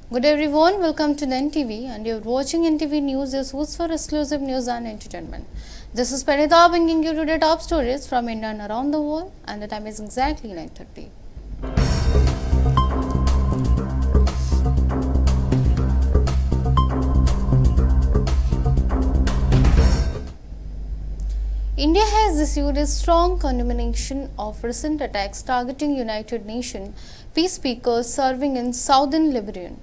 Good everyone, welcome to NTV and you're watching NTV News, your source for exclusive news and entertainment. This is Panita bringing you today top stories from India and around the world, and the time is exactly 9:30. India has issued a strong condemnation of recent attacks targeting United Nations peacekeepers serving in southern Lebanon.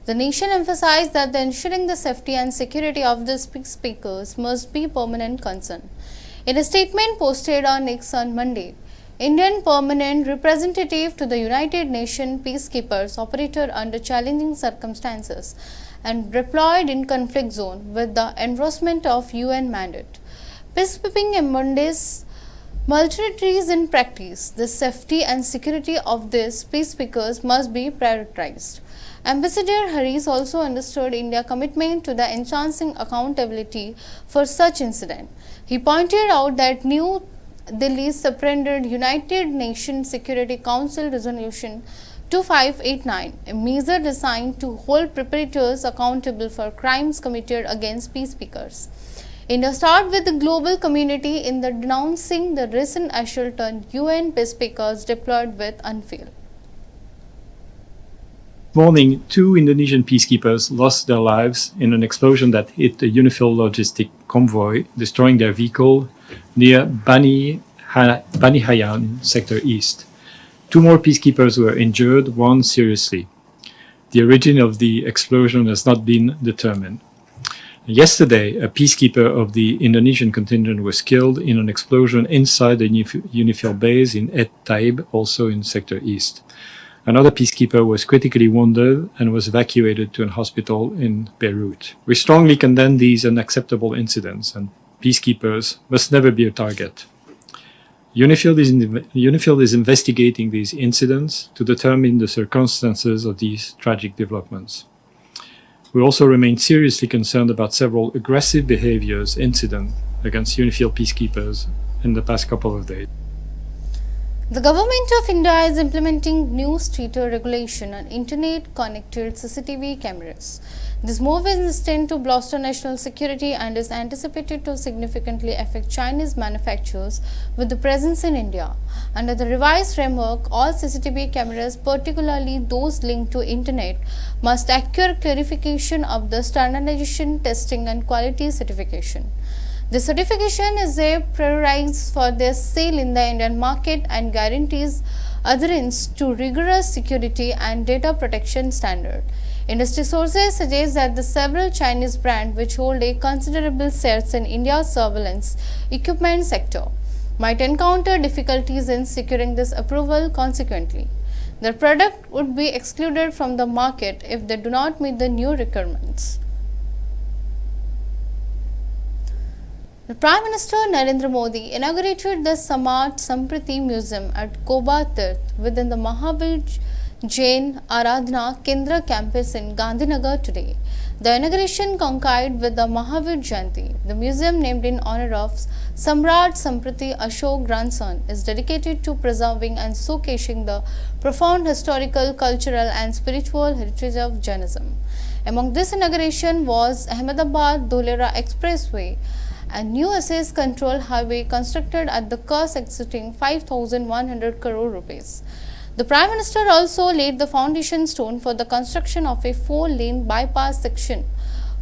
The nation emphasized that ensuring the safety and security of the peacekeepers must be permanent concern. In a statement posted on X on Monday, Indian permanent representative to the United Nations peacekeepers operated under challenging circumstances and deployed in conflict zone with the enforcement of UN mandate. Peacekeeping embodies multitudes in practice. The safety and security of these peacekeepers must be prioritized. Ambassador Harris also understood India's commitment to the enhancing accountability for such incidents. He pointed out that New Delhi surrendered United Nations Security Council Resolution 2589, a measure designed to hold perpetrators accountable for crimes committed against peacekeepers. India started with the global community in the denouncing the recent assault on UN peacekeepers deployed with UNIFIL. Morning, two Indonesian peacekeepers lost their lives in an explosion that hit a UNIFIL logistic convoy, destroying their vehicle near Bani Hayan, Sector East. Two more peacekeepers were injured, one seriously. The origin of the explosion has not been determined. Yesterday, a peacekeeper of the Indonesian contingent was killed in an explosion inside the UNIFIL base in Et Taib, also in Sector East. Another peacekeeper was critically wounded and was evacuated to a hospital in Beirut. We strongly condemn these unacceptable incidents, and peacekeepers must never be a target. UNIFIL is investigating these incidents to determine the circumstances of these tragic developments. We also remain seriously concerned about several aggressive incidents against UNIFIL peacekeepers in the past couple of days. The government of India is implementing new stricter regulation on internet-connected CCTV cameras. This move is destined to bolster national security and is anticipated to significantly affect Chinese manufacturers with the presence in India. Under the revised framework, all CCTV cameras, particularly those linked to internet, must acquire clarification of the standardization, testing and quality certification. The certification is a prerequisite for their sale in the Indian market and guarantees adherence to rigorous security and data protection standards. Industry sources suggest that the several Chinese brands which hold a considerable shares in India's surveillance equipment sector might encounter difficulties in securing this approval. Consequently, their product would be excluded from the market if they do not meet the new requirements. The Prime Minister Narendra Modi inaugurated the Samaj Sampriti Museum at Koba Tirth within the Mahavir Jain Aradhana Kendra campus in Gandhinagar today. The inauguration coincided with the Mahavir Jayanti. The museum, named in honor of Samrat Sampriti Ashok grandson, is dedicated to preserving and showcasing the profound historical, cultural and spiritual heritage of Jainism. Among this inauguration was Ahmedabad-Dholera Expressway, a new access control highway constructed at the cost exceeding 5,100 crore rupees. The Prime Minister also laid the foundation stone for the construction of a 4-lane bypass section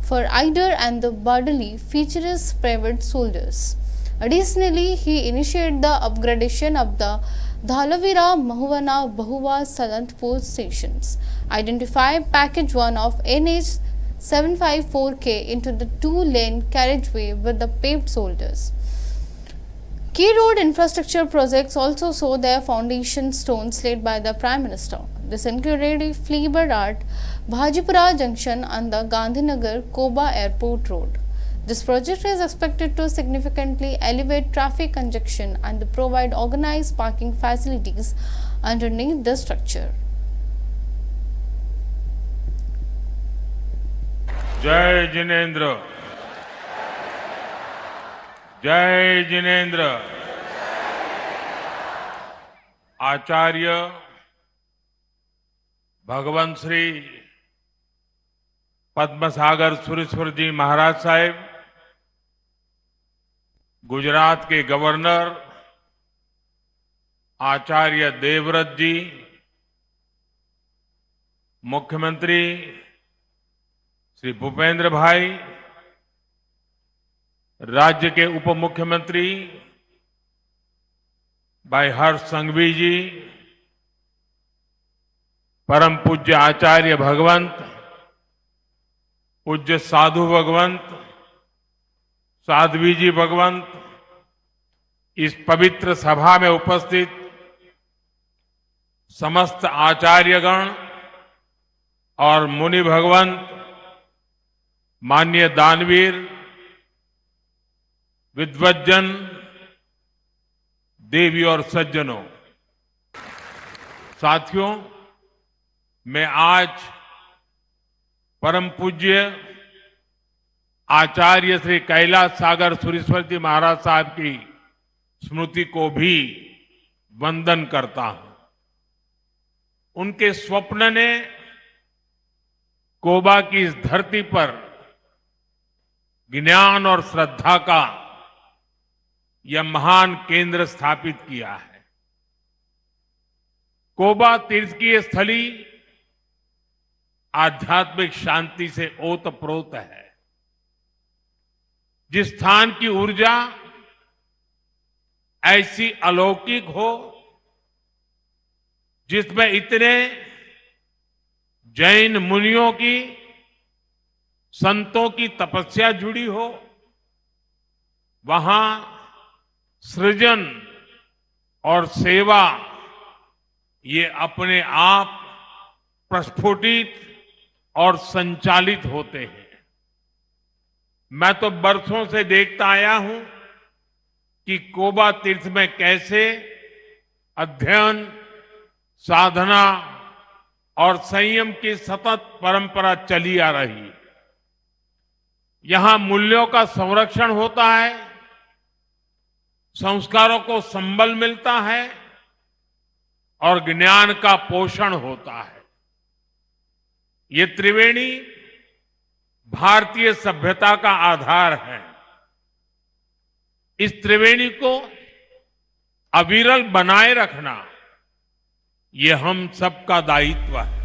for Eider and the Bardoli features private soldiers. Additionally, he initiated the upgradation of the Dhalavira, Mahuvana, Bahuwa, Salantpur stations. Identified Package 1 of NH 754K into the 2-lane carriageway with the paved shoulders. Key road infrastructure projects also saw their foundation stones laid by the Prime Minister. This included Fleabird at Bhajipura Junction and the Gandhinagar-Koba Airport Road. This project is expected to significantly elevate traffic congestion and provide organized parking facilities underneath the structure. जय जिनेंद्र, जय जिनेंद्र। आचार्य भगवंत श्री पद्मसागर सुरेश्वर जी महाराज साहेब, गुजरात के governor Acharya Devvrat जी, मुख्यमंत्री श्री भूपेंद्र भाई, राज्य के उप मुख्यमंत्री भाई हर्ष संघवी जी, परम पूज्य आचार्य भगवंत, पूज्य साधु भगवंत, साध्वी जी भगवंत, इस पवित्र सभा में उपस्थित समस्त आचार्यगण और मुनि भगवंत, माननीय दानवीर, विद्वज्जन, देवी और सज्जनों, साथियों, मैं आज परम पूज्य आचार्य श्री कैलाश सागर सुरेश्वर जी महाराज साहब की स्मृति को भी वंदन करता हूं। उनके स्वप्न ने कोबा की इस धरती पर ज्ञान और श्रद्धा का यह महान केंद्र स्थापित किया है। कोबा तीर्थ की स्थली आध्यात्मिक शांति से ओतप्रोत है। जिस स्थान की ऊर्जा ऐसी अलौकिक हो, जिसमें इतने जैन मुनियों की, संतों की तपस्या जुड़ी हो, वहां सृजन और सेवा ये अपने आप प्रस्फुटित और संचालित होते हैं। मैं तो बरसों से देखता आया हूं कि कोबा तीर्थ में कैसे अध्ययन, साधना और संयम की सतत परंपरा चली आ रही है। यहां मूल्यों का संरक्षण होता है, संस्कारों को संबल मिलता है और ज्ञान का पोषण होता है। ये त्रिवेणी भारतीय सभ्यता का आधार है। इस त्रिवेणी को अविरल बनाए रखना ये हम सबका दायित्व है।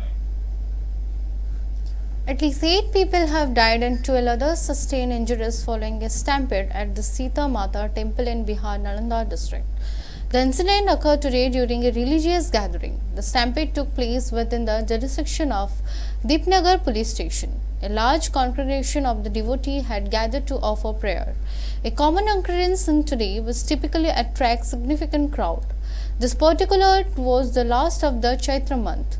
At least 8 people have died and 12 others sustained injuries following a stampede at the Sita Mata temple in Bihar, Nalanda district. The incident occurred today during a religious gathering. The stampede took place within the jurisdiction of Deepnagar police station. A large congregation of the devotees had gathered to offer prayer. A common occurrence in today which typically attracts significant crowd. This particular was the last of the Chaitra month,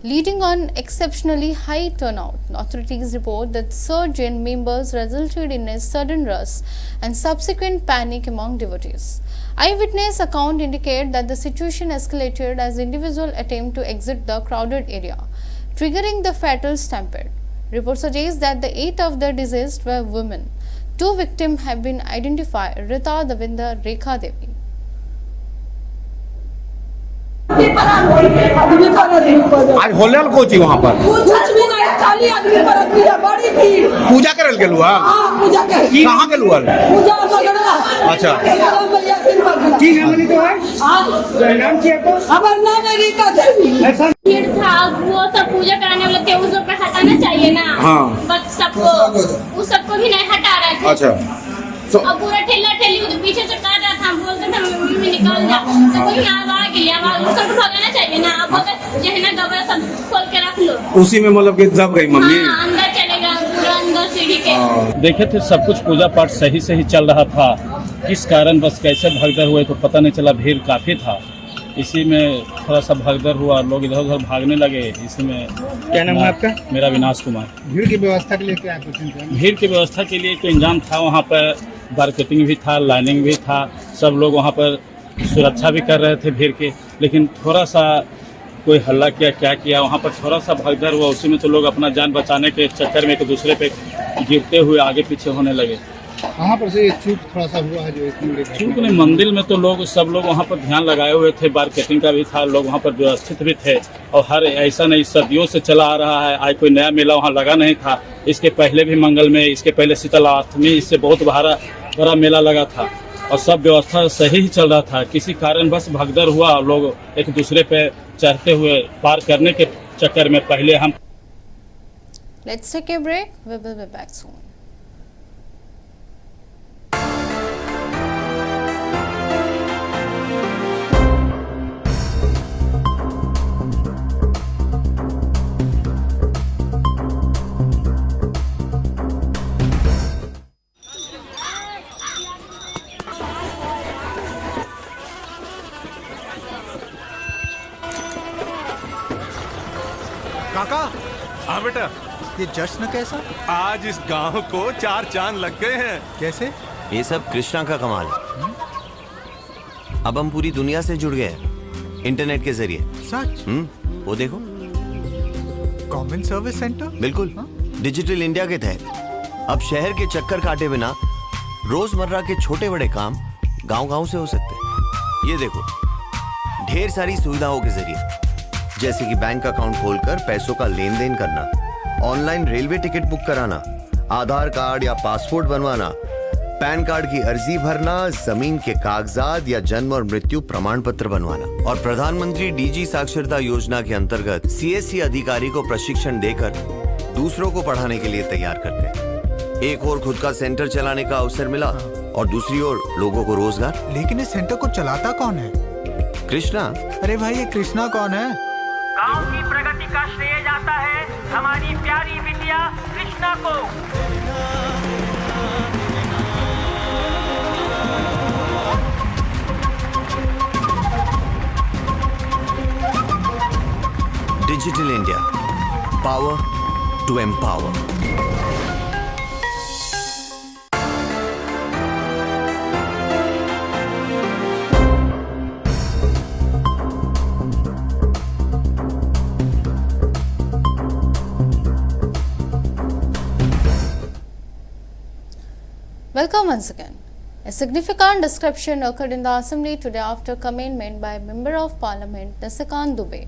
leading on exceptionally high turnout. Authorities report that surge in members resulted in a sudden rush and subsequent panic among devotees. Eyewitness account indicate that the situation escalated as individuals attempt to exit the crowded area, triggering the fatal stampede. Reports suggest that the 8 of the deceased were women. 2 victims have been identified: Rita Davinder, Rekha Devi. आज होलल कोची वहाँ पर कुछ भी नहीं, खाली आदमी पर आदमी है, बड़ी भीड़। पूजा करल गेलु हां? हाँ, पूजा कर। कहाँ गेलु हल? पूजा पकड़ा। अच्छा। की नाम लिखो है? हाँ। नाम क्या है? हमारा नाम है रीता देवी। भीड़ था, वो सब पूजा कराने वाले थे, उसको हटाना चाहिए ना। हाँ। बट सबको, उस सबको भी नहीं हटा रहे थे। अच्छा। तो अब पूरा ठेला ठेली उधर पीछे से काट रहा था, बोलते थे मम्मी निकल जा, तो कोई आवाज के लिए आवाज सबको भगाना चाहिए ना। अब अगर जहना गबरा सब खोल के रख लो, उसी में मतलब कि दब गई मम्मी। हाँ, अंदर चलेगा पूरा, अंदर सीढ़ी के। देखे थे सब कुछ पूजा पाठ सही से ही चल रहा था, किस कारण बस कैसे भगदड़ हुए तो पता नहीं चला। भीड़ काफी था, इसी में थोड़ा सा भगदड़ हुआ, लोग इधर उधर भागने लगे। इसी में क्या नाम है आपका? मेरा विनाश कुमार। भीड़ की व्यवस्था के लिए क्या कुछ? भीड़ की व्यवस्था के लिए तो इंतजाम था, वहाँ पर मार्केटिंग भी था, लाइनिंग भी था, सब लोग वहाँ पर सुरक्षा भी कर रहे थे भीड़ के। लेकिन थोड़ा सा कोई हल्ला किया, क्या किया, वहाँ पर थोड़ा सा भगदड़ हुआ। उसी में तो लोग अपना जान बचाने के चक्कर में एक दूसरे पे गिरते हुए आगे पीछे होने लगे। वहाँ पर से ये चूक थोड़ा सा हुआ है जो इतनी चूक नहीं, मंदिर में तो लोग सब लोग वहाँ पर ध्यान लगाए हुए थे, मार्केटिंग का भी था, लोग वहाँ पर व्यवस्थित भी थे। और हर ऐसा नहीं सदियों से चला आ रहा है, आज कोई नया मेला वहाँ लगा नहीं था। इसके पहले भी मंगल में, इसके पहले शीतलाष्टमी, इससे बहुत बड़ा मेला लगा था और सब व्यवस्था सही ही चल रहा था। किसी कारणवश भगदड़ हुआ, लोग एक दूसरे पे चढ़ते हुए पार करने के चक्कर में पहले हम Let's take a break. We will be back soon. काका, हाँ बेटा, ये जश्न कैसा? आज इस गांव को 4 चांद लग गए हैं। कैसे? ये सब कृष्णा का कमाल है। अब हम पूरी दुनिया से जुड़ गए हैं इंटरनेट के जरिए। सच? वो देखो, कॉमन सर्विस सेंटर। बिल्कुल डिजिटल इंडिया के तहत अब शहर के चक्कर काटे बिना रोजमर्रा के छोटे बड़े काम गांव-गांव से हो सकते हैं। ये देखो, ढेर सारी सुविधाओं के जरिए, जैसे कि बैंक अकाउंट खोलकर पैसों का लेन देन करना, ऑनलाइन रेलवे टिकट बुक कराना, आधार कार्ड या पासपोर्ट बनवाना, पैन कार्ड की अर्जी भरना, जमीन के कागजात या जन्म और मृत्यु प्रमाण पत्र बनवाना। और प्रधानमंत्री डीजी साक्षरता योजना के अंतर्गत सीएससी अधिकारी को प्रशिक्षण देकर दूसरों को पढ़ाने के लिए तैयार करते हैं। एक और खुद का सेंटर चलाने का अवसर मिला और दूसरी ओर लोगों को रोजगार। लेकिन इस सेंटर को चलाता कौन है? कृष्णा। अरे भाई, ये कृष्णा कौन है? गांव की प्रगति का श्रेय जाता है हमारी प्यारी बिटिया कृष्णा को। Digital India, power to empower. Welcome once again. A significant disruption occurred in the Assembly today after comment made by Member of Parliament Nisikant Dubey,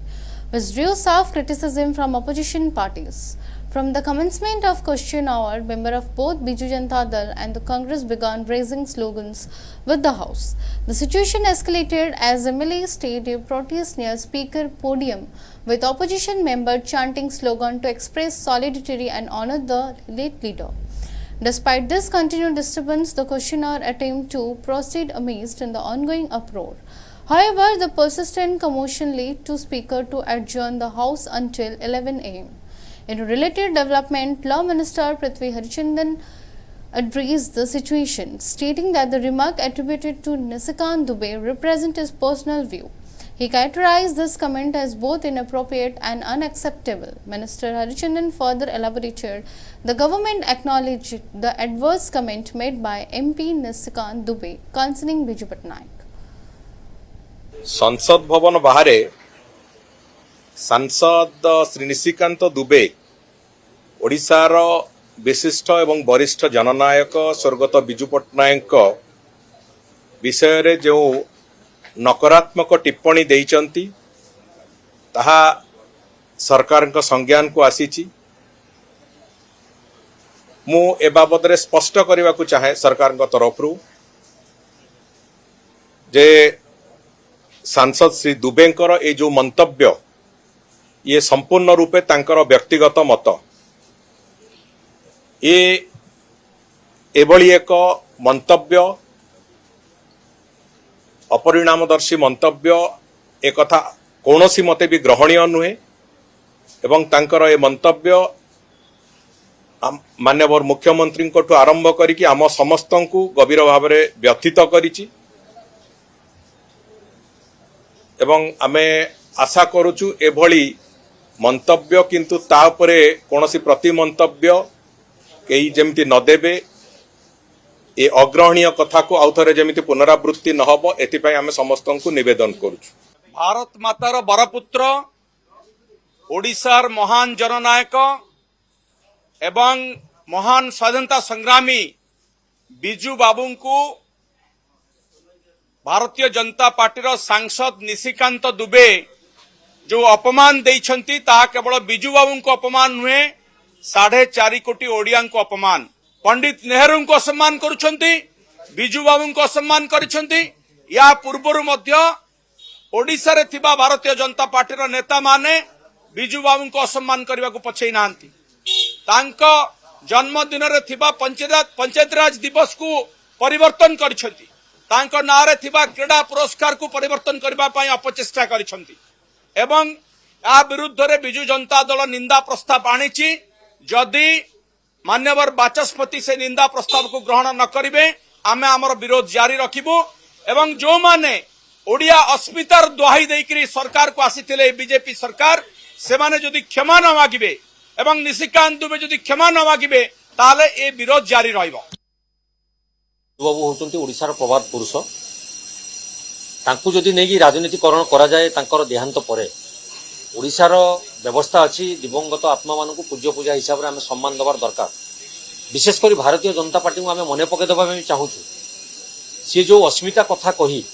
which drew sharp criticism from opposition parties. From the commencement of question hour, members of both Biju Janata Dal and the Congress began raising slogans with the House. The situation escalated as MLA stayed a protest near Speaker podium, with opposition members chanting slogan to express solidarity and honor the late leader. Despite this continued disturbance, the questioner attempted to proceed amidst in the ongoing uproar. However, the persistent commotion led to Speaker to adjourn the House until 11 a.m. In a related development, Law Minister Prithvi Harichandan addressed the situation, stating that the remark attributed to Nisikant Dubey represent his personal view. He characterized this comment as both inappropriate and unacceptable. Minister Harichandan further elaborated, the government acknowledged the adverse comment made by MP Nisikant Dubey concerning Biju Patnaik. संसद भवन बाहर सांसद श्री निशिकांत दुबे ओडिशार विशिष्ट एवं वरिष्ठ जननायक स्वर्गत बिजू पट्टनायक विषय रे जो नकारात्मक टिप्पणी देइचंती ताहा सरकार संज्ञान को आसीची। मु ए बाबद रे स्पष्ट करने को चाहे सरकार तरफ जे सांसद श्री दुबेंकर ए जो मंतव्य ये संपूर्ण रूपे तांकर व्यक्तिगत मत एभली एक मंतव्य अपरिणामदर्शी मंतव्य एक कथा कौनसी मते भी ग्रहणीय नुहे एवं तांकर ए मंतव्य माननीय मुख्यमंत्री को आरंभ करिकी आम समस्त को गभीर भाव में व्यथित करिछि एवं आमे आशा करूछु एभली मंतव्य किंतु तापरे कौनसी प्रति मंतव्य कई जेमती न देबे ए अग्रहणीय कथा को आउथरे जेमिति पुनरावृत्ति न हबो एतिपय आमे समस्त को निवेदन करूछु। भारत मातार बरपुत्र ओडिशार महान जननायक एवं महान स्वाधीनता संग्रामी बिजू बाबू को भारतीय जनता पार्टी सांसद निशिकांत दुबे जो अपमान देइछंती ता केवल बिजू बाबू को अपमान नुहे 4.5 कोटी ओडिया को अपमान। पंडित नेहरू को सम्मान करुछंती, बिजू बाबू को सम्मान करिछंती। या पूर्वरु मध्य ओडिशा रे थिबा भारतीय जनता पार्टी नेता माने बिजू बाबू को असम्मान करने को पछई नांती। तांको जन्मदिन रे थिबा पंचायत राज दिवस को परिवर्तन करिछंती। तांको नारे थिबा क्रीड़ा पुरस्कार को परिवर्तन करबा पई अपचेष्टा करिछंती एवं आ विरुद्ध रे बिजू जनता दल निंदा प्रस्ताव आनीची। जदि मान्यवर बाचस्पति से निंदा प्रस्ताव को ग्रहण न करिवे आमे हमर विरोध जारी रखिबु एवं जो माने ओडिया अस्मितार दुहाई देकरी सरकार को आसीथिले बीजेपी सरकार से माने जदि क्षमा न मागिबे एवं निशिकांत दुबे जदि क्षमा न मागिबे ताले ए विरोध जारी रहइबो। बाबू होचंती ओडिशार प्रभात पुरुष तांकु जदि नेकी राजनीतिकरण करा जाए तांकर देहांत परे ओडिशार व्यवस्था अच्छी दिवंगत आत्मा मानक पूज्य पूजा हिसाब से आम सम्मान देवार दरकार। विशेषकर भारतीय जनता पार्टी को आम मन पकई देवा चाहूँ सी जो अस्मिता कथा कही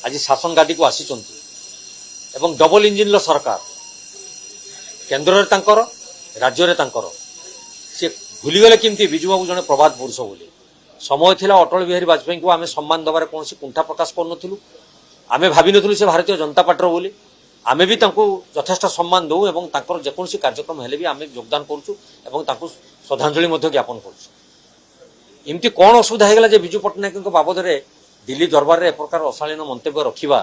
आज शासन गादी को आसी एवं डबल इंजिन सरकार केन्द्र राज्य सी भूलीगले किमती बिजू बाबू जड़े प्रभात पुरुष बोली समय थिला अटल बिहारी वाजपेयी को आम सम्मान देवार कौन कुंठा प्रकाश करूँ। आम भावी नु से भारतीय जनता पार्टी बोली आमे भी तांको यथेष्ट सम्मान दऊ एवं तांकर जेकोसी कार्यक्रम हेले भी आमे योगदान करूछु एवं तांको श्रद्धांजलि मध्य ज्ञापन करूछु। एमती कौन असुविधा हेगला जे बिजू पट्टनायक बाबद रे दिल्ली दरबार रे प्रकार अशालीन मंतव्य रखिबा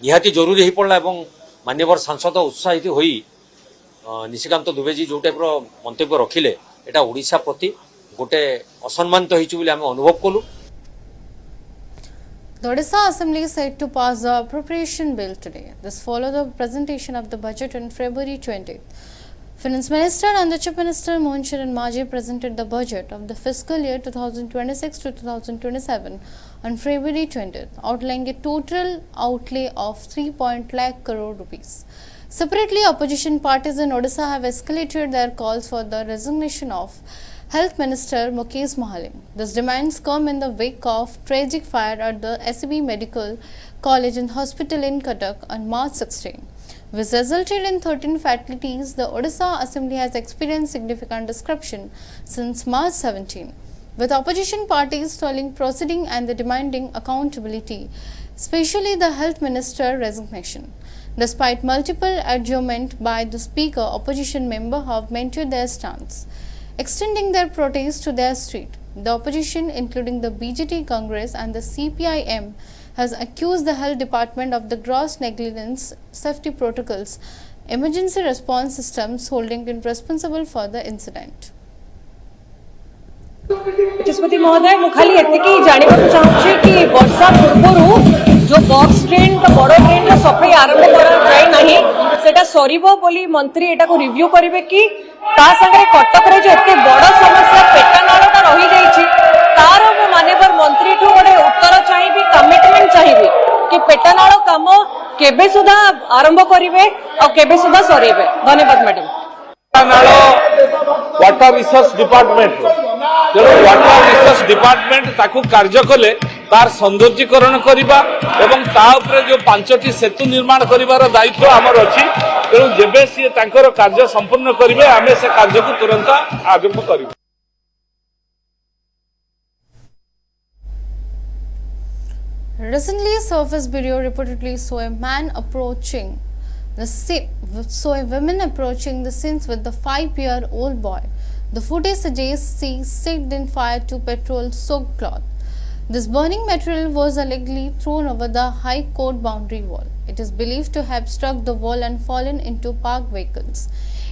निहाती जरूरी ही पड़ला एवं मान्यवर सांसद उत्साहित होई निशिकांत दुबे जी जो टाइप रो मंतव्य रखिले एटा ओडिशा प्रति गोटे असम्मानित होइछु बोली आमे अनुभव कलु। The Odisha Assembly is set to pass the appropriation bill today. This follows the presentation of the budget on February 20th. Finance Minister and the Chief Minister Mohan Sharan Maji presented the budget of the fiscal year 2026 to 2027 on February 20th, outlining a total outlay of 3 lakh crore rupees. Separately, opposition parties in Odisha have escalated their calls for the resignation of Health Minister Mukesh Mahaling. These demands come in the wake of tragic fire at the SCB Medical College and Hospital in Cuttack on March 16, which resulted in 13 fatalities. The Odisha Assembly has experienced significant disruption since March 17, with opposition parties stalling proceeding and demanding accountability, especially the Health Minister resignation. Despite multiple adjournment by the Speaker, opposition members have maintained their stance, extending their protest to their street. The opposition, including the BJT Congress and the CPIM, has accused the health department of the gross negligence, safety protocols, emergency response systems holding it responsible for the incident. Bachaspati महोदय मु खाली एतिकी जानिबा चाहूछी कि वर्षा पूर्वरु जो box train तो बड़ train रा सफाई आरंभ करा जाय नाही सेटा सरीबो बोली मंत्री एटा को रिव्यू करिवे कि ता संगे कटक रे जो एते बड़ समस्या पेटानाळटा रही जाईछि तार मु मानेबर मंत्री ठो बडे उत्तर चाहिबी कमिटमेंट चाहिबी कि पेटानाळ काम केबे सुधा आरंभ करिवे और केबे सुधा सरीबे। धन्यवाद मैडम। वाटर रिसोर्स डिपार्टमेंट तेणु वाटर रिसोर्स डिपार्टमेंट ताकू कार्य कले तार सौंदर्यीकरण करबा एवं ता ऊपर जो 5टी सेतु निर्माण करिवार दायित्व हमर अछि। तेणु जेबे सी तांकर कार्य संपूर्ण करिवे आमे से कार्य को तुरंत आरंभ करिबो। Recently, Surface Bureau reportedly saw a woman approaching the scenes with the 5-year-old boy. The footage suggests she set in fire to petrol-soaked cloth. This burning material was allegedly thrown over the High Court boundary wall. It is believed to have struck the wall and fallen into parked vehicles.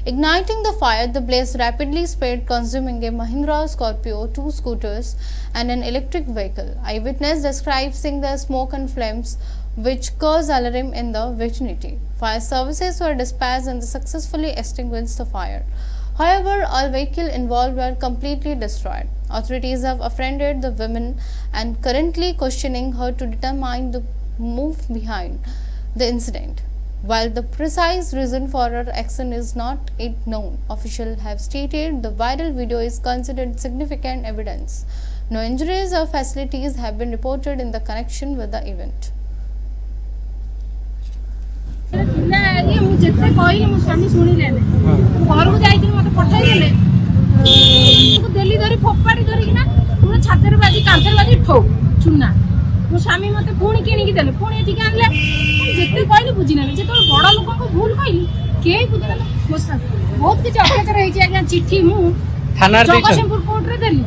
Igniting the fire, the blaze rapidly spread, consuming a Mahindra Scorpio, 2 scooters, and an electric vehicle. Eyewitness described seeing the smoke and flames, which caused alarm in the vicinity. Fire services were dispatched and successfully extinguished the fire. However, all vehicles involved were completely destroyed. Authorities have apprehended the woman and currently questioning her to determine the motive behind the incident. While the precise reason for her action is not yet known, officials have stated the viral video is considered significant evidence No injuries or fatalities have been reported in the connection with the event. ମୁଁ ଯେତେ କହିଲି ମୋ ସ୍ୱାମୀ ଶୁଣିଲେନି ଘରକୁ ଯାଇଥିଲି ମୋତେ ପଠେଇଦେଲେ ଦେଲି ଧରି ଫୋପାଡ଼ି ଧରିକିନା ପୁରା ଛାତରେ ବାଜି କାନ୍ଥରେ ବାଜି ଠୋ ଚୁନା ମୋ ସ୍ୱାମୀ ମୋତେ ପୁଣି କିଣିକି ଦେଲେ ପୁଣି ଏଠିକି ଆଣିଲେ ଯେତେ କହିଲି ବୁଝିନେଲେ ଯେତେବେଳେ ବଡ଼ ଲୋକଙ୍କୁ ଭୁଲ କହିଲି କେହି ବୁଝିନେଲେ ମୋ ସ୍ୱାମୀ ବହୁତ କିଛି ଅତ୍ୟାଚାର ହେଇଛି ଆଜ୍ଞା ଚିଠି ମୁଁ ଜଗତସିଂହପୁର କୋର୍ଟରେ ଦେଲି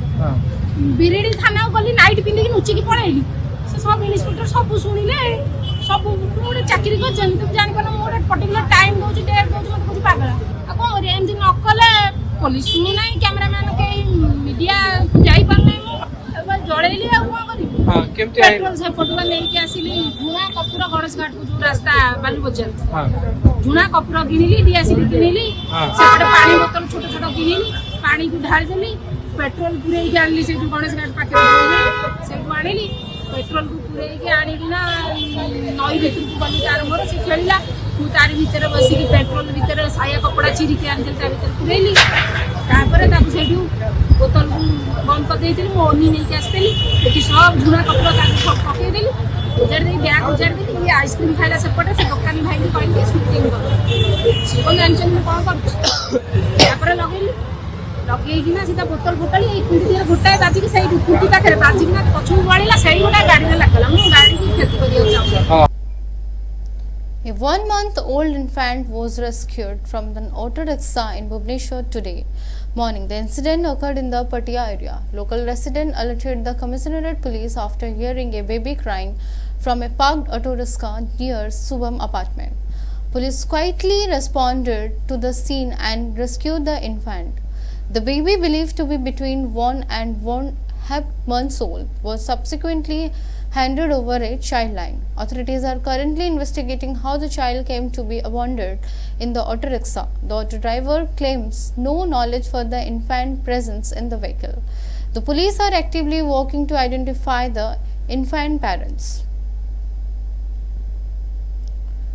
ବିରିଡ଼ି ଥାନାକୁ ଗଲି ନାଇଟ୍ ପିନ୍ଧିକି ଲୁଚିକି ପଳେଇଲି ସେ ସବୁ ଇନ୍ସପେକ୍ଟର ସବୁ ଶୁଣିଲେ ସବୁ ମୁଁ ଗୋଟେ ଚାକିରି କରିଛନ୍ତି ତୁମେ ଜାଣିପାରୁନ ମୁଁ ଗୋଟେ ପର୍ଟିକୁଲାର ଟାଇମ୍ ଦେଉଛି ଡେଟ୍ ଦେଉଛି ମୋତେ କହୁଛି ପାଗଳ ଆଉ କ'ଣ କରିବା ଏମିତି ନ କଲେ ପୋଲିସ ଶୁଣୁନାହିଁ କ୍ୟାମେରାମ୍ୟାନ୍ କେହି ମିଡ଼ିଆ ଯାଇପାରୁନାହିଁ ମୁଁ ଜଳେଇଲି ଆଉ କ'ଣ କରିବି ପେଟ୍ରୋଲ ସେପଟୁ ନେଇକି ଆସିଲି ଝୁଣା କପୁର ଗଣେଶ ଘାଟକୁ ଯୋଉ ରାସ୍ତା ବାଲି ବଜାର ଝୁଣା କପୁର କିଣିଲି ଡିଆସିଲି କିଣିଲି ସେପଟେ ପାଣି ବୋତଲ ଛୋଟ ଛୋଟ କିଣିଲି ପାଣିକୁ ଢାଳିଦେଲି ପେଟ୍ରୋଲ ପୁରେଇକି ଆଣିଲି ସେ ଯୋଉ ଗଣେଶ ଘାଟ ପାଖରେ ସେଇଠୁ ଆଣିଲି पेट्रोल को पूरेकी आणिकिना नई भितर गली तार मोर से खेला मु तारी भितर बसिकी पेट्रोल भितर साया कपड़ा चिरिकी आनी ता भितर पुरेली तापर ताकू सेठू बोतल बंद कर देइथिली मो ओनी नै के आस्तेली एठी सब झुना कपड़ा ताकू सब पके देली उजार दे बैग उजार देली ये आइसक्रीम खाइला सेपटे से दुकान भाई को कहली शूटिंग कर से कोन जानछन कोन कर तापर लगेली लगेइकिना सीधा बोतल बोतल ए कुंडी गोटाए बाजी के सही कुंडी पाखरे बाजी किना पछू वाळीला सही गोटा गाड़ी में लागला मु गाड़ी की खेती करिया चाहू A 1-month-old infant was rescued from an auto rickshaw in Bhubaneswar today morning. The incident occurred in the Patia area. Local resident alerted the Commissionerate Police after hearing a baby crying from a parked auto rickshaw near Subham apartment. Police quietly responded to the scene and rescued the infant. The baby, believed to be between 1 and 1.5 months old, was subsequently handed over a child line. Authorities are currently investigating how the child came to be abandoned in the auto rickshaw. The auto driver claims no knowledge for the infant presence in the vehicle. The police are actively working to identify the infant parents.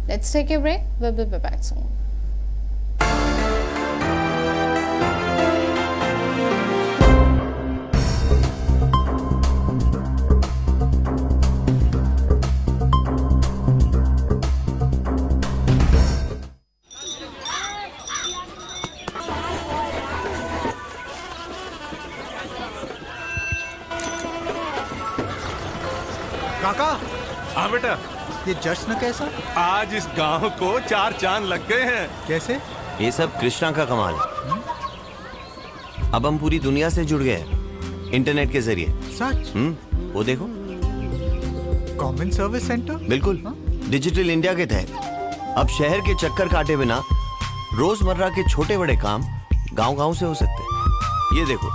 Let's take a break. We'll be back soon. काका हाँ बेटा ये जश्न कैसा? आज इस गांव को 4 चांद लग गए हैं। कैसे? ये सब कृष्णा का कमाल है। अब हम पूरी दुनिया से जुड़ गए हैं इंटरनेट के जरिए। सच? वो देखो कॉमन सर्विस सेंटर। बिल्कुल डिजिटल इंडिया के तहत अब शहर के चक्कर काटे बिना रोजमर्रा के छोटे बड़े काम गांव-गांव से हो सकते हैं। ये देखो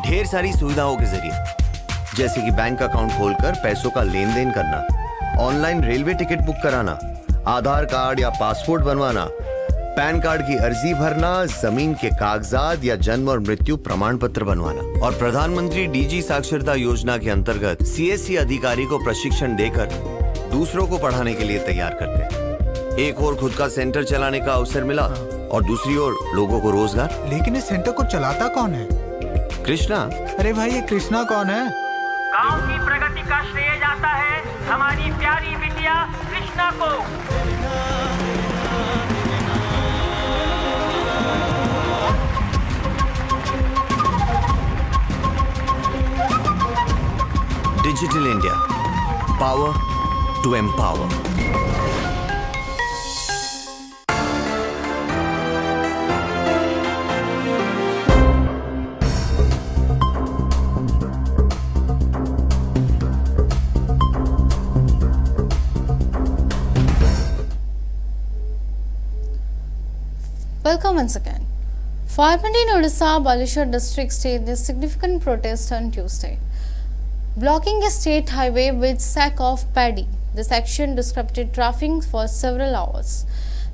ढेर सारी सुविधाओं के जरिए जैसे कि बैंक अकाउंट खोलकर पैसों का लेन देन करना, ऑनलाइन रेलवे टिकट बुक कराना, आधार कार्ड या पासपोर्ट बनवाना, पैन कार्ड की अर्जी भरना, जमीन के कागजात या जन्म और मृत्यु प्रमाण पत्र बनवाना। और प्रधानमंत्री डीजी साक्षरता योजना के अंतर्गत सीएससी अधिकारी को प्रशिक्षण देकर दूसरों को पढ़ाने के लिए तैयार करते हैं। एक और खुद का सेंटर चलाने का अवसर मिला और दूसरी ओर लोगों को रोजगार। लेकिन इस सेंटर को चलाता कौन है? कृष्णा। अरे भाई ये कृष्णा कौन है? गांव की प्रगति का श्रेय जाता है हमारी प्यारी बिटिया कृष्णा को। Digital India, power to empower. Welcome once again. Farmers in Odisha, Baleshwar district staged a significant protest on Tuesday, blocking a state highway with sack of paddy. This action disrupted traffic for several hours.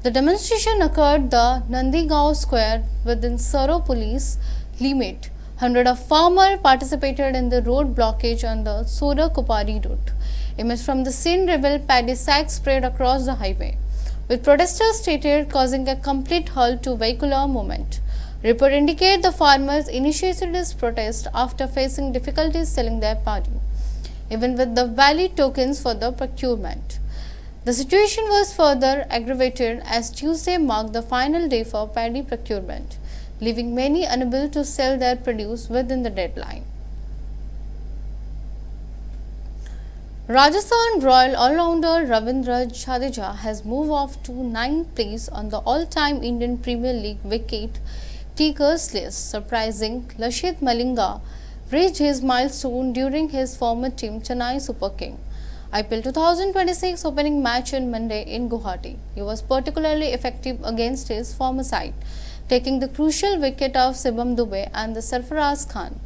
The demonstration occurred the Nandigaon Square within Saro police limit. Hundreds of farmers participated in the road blockage on the Sora-Kupari route. Images from the scene revealed paddy sacks spread across the highway, with protesters stated causing a complete halt to vehicular movement. Report indicate the farmers initiated this protest after facing difficulties selling their paddy, even with the valid tokens for the procurement. The situation was further aggravated as Tuesday marked the final day for paddy procurement, leaving many unable to sell their produce within the deadline. Rajasthan Royal all-rounder Ravindra Jadeja has moved off to 9th place on the all-time Indian Premier League wicket takers list, surprising Lasith Malinga reached his milestone during his former team Chennai Super King IPL 2026 opening match on Monday in Guwahati. He was particularly effective against his former side, taking the crucial wicket of Shubham Dube and the Sarfaraz Khan.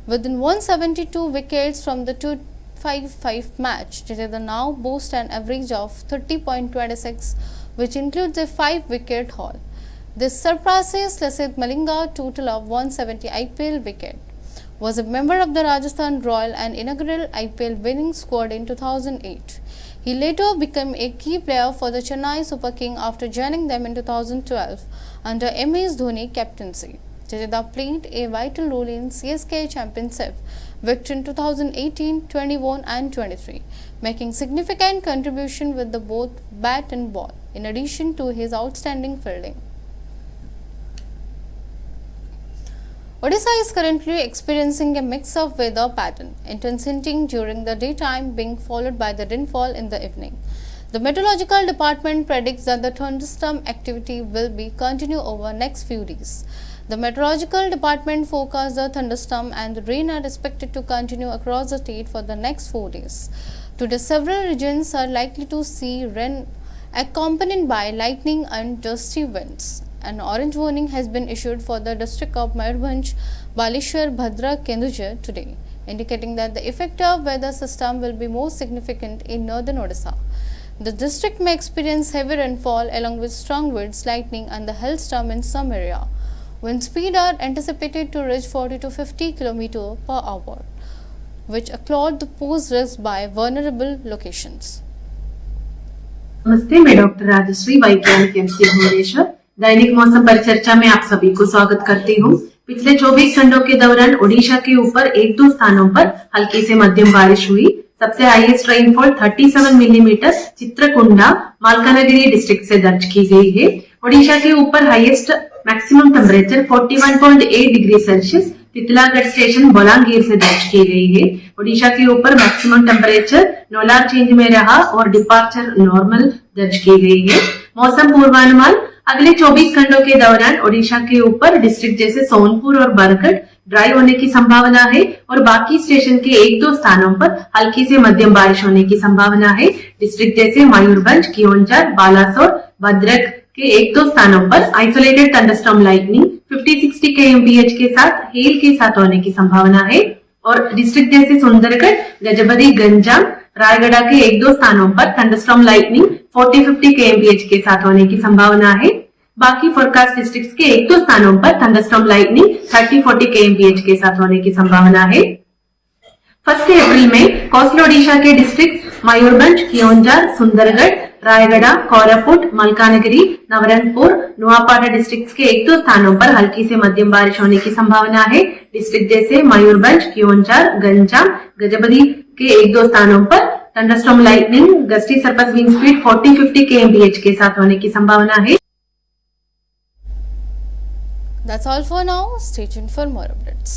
Within 172 wickets from the 255 match, Jadeja now boasts an average of 30.26, which includes a 5-wicket haul. This surpasses Lasith Malinga's total of 170 IPL wickets. Was a member of the Rajasthan Royal and inaugural IPL winning squad in 2008. He later became a key player for the Chennai Super King after joining them in 2012 under MS Dhoni captaincy. Jadeja played a vital role in CSK Championship victory in 2018, 21 and 23, making significant contribution with the both bat and ball, in addition to his outstanding fielding. Odisha is currently experiencing a mix of weather pattern, intensity during the daytime being followed by the rainfall in the evening. The meteorological department predicts that the thunderstorm activity will be continue over next few days. The meteorological department forecasts the thunderstorm and the rain are expected to continue across the state for the next 4 days. Today, several regions are likely to see rain accompanied by lightning and gusty winds. An orange warning has been issued for the district of Mayurbhanj, Baleshwar, Bhadrak, Kendujhar today, indicating that the effect of weather system will be more significant in northern Odisha. The district may experience heavy rainfall along with strong winds, lightning and the hailstorm in some area. Wind speed are anticipated to reach 40 to 50 km per hour, which cloud the pose risk by vulnerable locations. नमस्ते, मैं doctor Rajshree, वैज्ञानिक MC Bhubaneswar. दैनिक मौसम परिचर्चा में आप सभी को स्वागत करती हूँ। पिछले 24 घंटों के दौरान ओडिशा के ऊपर 1-2 स्थानों पर हल्की से मध्यम बारिश हुई। सबसे highest rainfall 37 millimetre Chitrakunda, Malkangiri district से दर्ज की गई है। ओडिशा के ऊपर highest maximum temperature 41.8 degree Celsius Titlagarh station Balangir से दर्ज की गई है। ओडिशा के ऊपर मैक्सिमम टेम्परेचर नोलार चेंज में रहा और डिपार्चर नॉर्मल दर्ज की गई है। मौसम पूर्वानुमान, अगले 24 घंटों के दौरान ओडिशा के ऊपर डिस्ट्रिक्ट जैसे सोनपुर और बरगढ़ ड्राई होने की संभावना है और बाकी स्टेशन के 1-2 स्थानों पर हल्की से मध्यम बारिश होने की संभावना है। डिस्ट्रिक्ट जैसे मयूरभंज, कियोंझर, बालासोर, भद्रक के 1-2 स्थानों पर आइसोलेटेड थंडरस्टॉर्म लाइटनिंग 50-60 kmph के साथ हेल के साथ होने की संभावना है और डिस्ट्रिक्ट जैसे सुंदरगढ़, गजपति, गंजाम, रायगढ़ के 1-2 स्थानों पर थंडरस्टॉर्म लाइटनिंग 40-50 kmph के साथ होने की संभावना है। बाकी फोरकास्ट डिस्ट्रिक्ट्स के 1-2 स्थानों पर थंडरस्टॉर्म लाइटनिंग 30-40 kmph के साथ होने की संभावना है। 1 अप्रैल में कोस्टल ओडिशा के डिस्ट्रिक्ट मयूरभंज, कियोंझर, सुंदरगढ़, रायगढ़, कोरापुट, मलकानगिरी, नवरंगपुर, नुआपाड़ा डिस्ट्रिक्ट्स के 1-2 स्थानों पर हल्की से मध्यम बारिश होने की संभावना है। डिस्ट्रिक्ट जैसे मयूरभंज, कियोंझर, गंजाम, गजपति के 1-2 स्थानों पर thunderstorm lightning, gusty surface wind speed 40-50 kmph के साथ होने की संभावना है। That's all for now. Stay tuned for more updates.